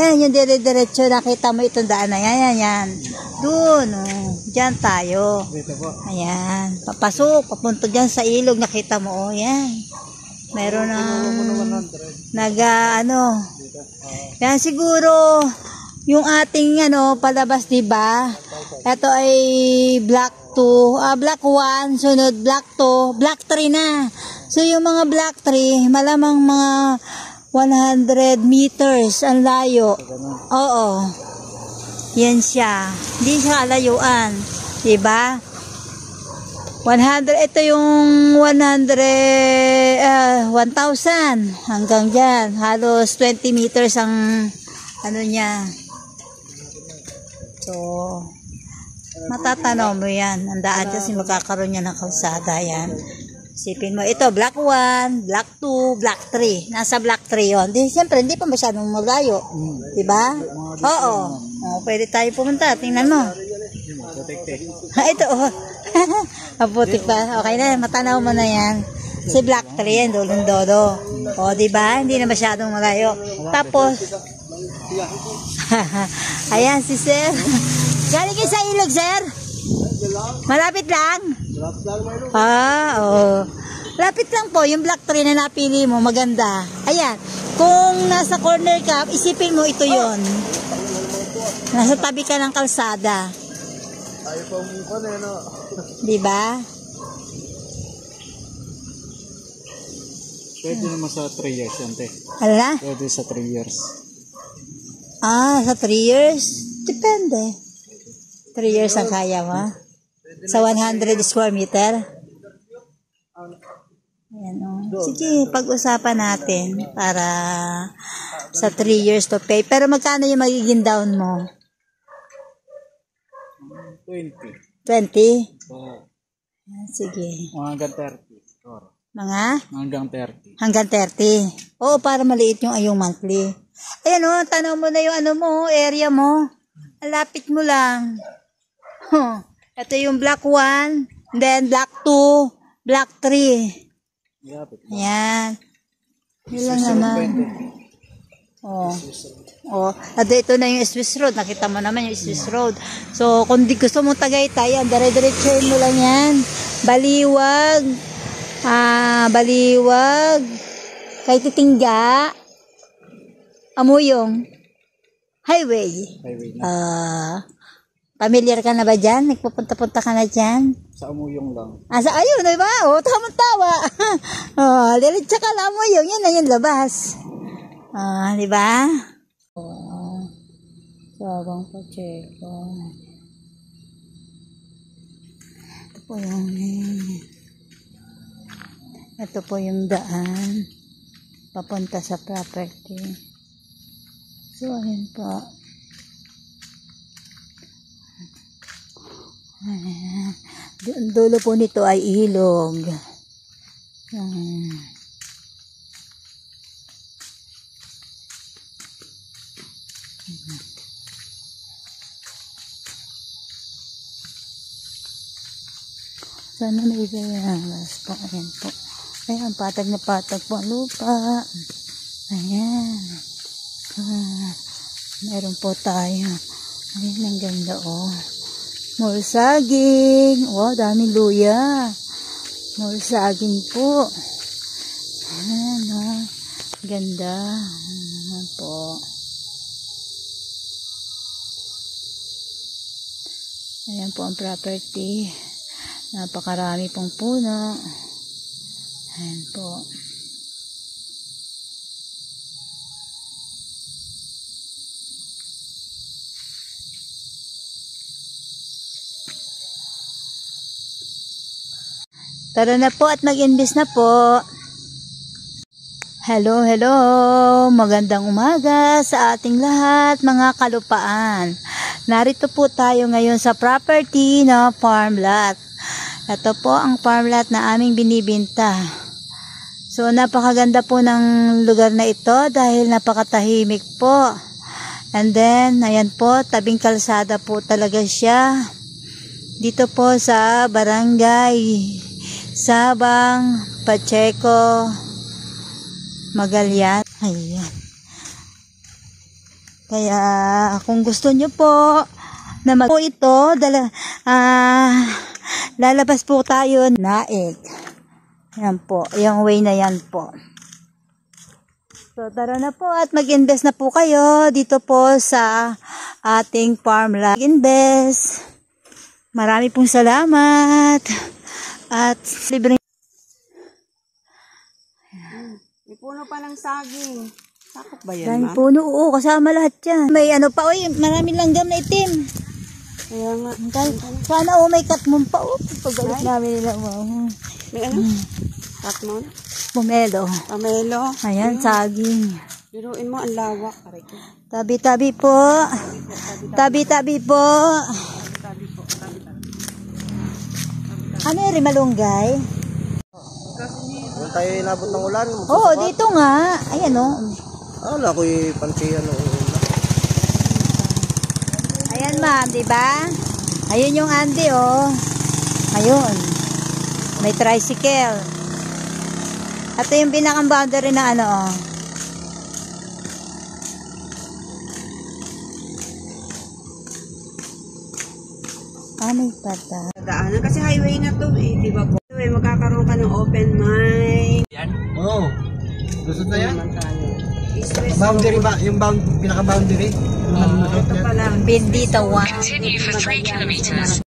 Yan, yung dire-diretso. Nakita mo itong daan na yan, yan. Doon, oh. Diyan tayo. Dito po. Ayan. Papasok, papunta dyan sa ilog. Nakita mo, oh, yan. Meron na yan siguro yung ating palabas, diba? Ito ay black 2, black 1, sunod black 2, black 3 na. So yung mga black 3, malamang mga 100 meters ang layo. Oo. Yan siya. Hindi siya alayuan. Diba? 100, ito yung 1,000 hanggang dyan. Halos 20 meters ang niya. So, matatanaw mo yan. Ang daan kasi magkakaroon niya ng kalsada yan. Isipin mo, ito, black 1, black 2, black 3. Nasa black 3 yun. Siyempre, hindi pa masyadong malayo. Diba? Oo. Pwede tayo pumunta. Tingnan mo. Ito, oh. Mabutik pa. Okay na, matanaw mo na yan. Si black 3 yan, dolong-dolo. O, diba? Hindi na masyadong malayo. Tapos, ayan si sir. Galing kayo sa ilog, sir? Malapit lang? Oo. Lapit lang po, yung black 3 na napili mo, maganda. Ayan, kung nasa corner ka, isipin mo ito yon. Nasa tabi ka ng kalsada. Diba? Pwede naman sa 3 years yan, te. Hala? Pwede sa 3 years. Sa 3 years? Depende. 3 years ang kaya mo? Sa 100 square meter? Ayan, oh. Sige, pag-usapan natin para sa 3 years to pay. Pero magkano yung magiging down mo? 20. 20? Sige. Hanggang 30. Mga? Hanggang 30. Hanggang 30. Oo, para maliit yung monthly. Ayan o, tanong mo na yung area mo. Lapit mo lang. Ito yung black 1, then black 2, black 3. Ayan. Yun lang naman. Ito na yung Swiss Road. Nakita mo naman yung Swiss Road. So, kung di gusto mong Tagaytay, dire-diretsuhin mo lang yan. Baliwag. Baliwag. Kay Titingga. Amuyong. Highway. Familiar ka na ba dyan? Nagpupunta-punta ka na dyan? Sa Amuyong lang. Ayun, diba? Tamang-tawa. Diretso ka lang Amuyong. Yan na yung labas. Diba? Sabang Pacheco. Ito po yung daan. Papunta sa property. So, ayun po. Ang dulo po nito ay ilog. Sana may ibayabas po. Ayan po. Ayan, patag na patag po ang lupa. Ayan. Meron po tayo. Ayan, ang ganda oh. More saging. Wow, daming luya. More saging po. Ayan, oh. Ganda. Ayan po. Ayan po ang property. Napakarami pong puno. Ayan po. Tara na po at mag-invest na po. Hello, hello. Magandang umaga sa ating lahat, mga kalupaan. Narito po tayo ngayon sa property na farm lot. Ito po ang farm lot na aming binibenta. So, napakaganda po ng lugar na ito dahil napakatahimik po. And then, ayan po, tabing kalsada po talaga siya. Dito po sa Barangay Sabang Pacheco, Magallanes. Ayan. Kaya kung gusto nyo po na mag po ito, lalabas po tayo Naik. Yan po, yung way na yan po. So tara na po at mag-invest na po kayo dito po sa ating farmland. Invest. Marami pong salamat. At libre. May puno pa ng saging. Sakop ba yan, Daming ma'am? puno, oo, kasama lahat yan. May ano pa, uy, maraming langgam na itim. Kaya nga. Sana may katmon pa, pagalit namin nila. May ano? Katmon? Pomelo. Pamelo. Ayan, saging. Biruin mo, ang lawak. Aray ko. Tabi-tabi po. Tabi-tabi po. Ano yung rimalunggay? Kung tayo inabot ng ulan, Oo, dito nga. Ayan o. ala ko'y pansiyan ng ulan. Ayan ma'am, di ba? Ayun yung Andy oh. Ayun. May tricycle. Ito yung pinakang boundary na ano oh. May pata. Daanan kasi highway na to eh, di ba po? Magkakaroon ka ng open mind. Yan? Oo. Gusto na yan? Boundary ba? Yung pinaka-boundary? Ito pala. Bendito 1. Continue for 3 kilometers.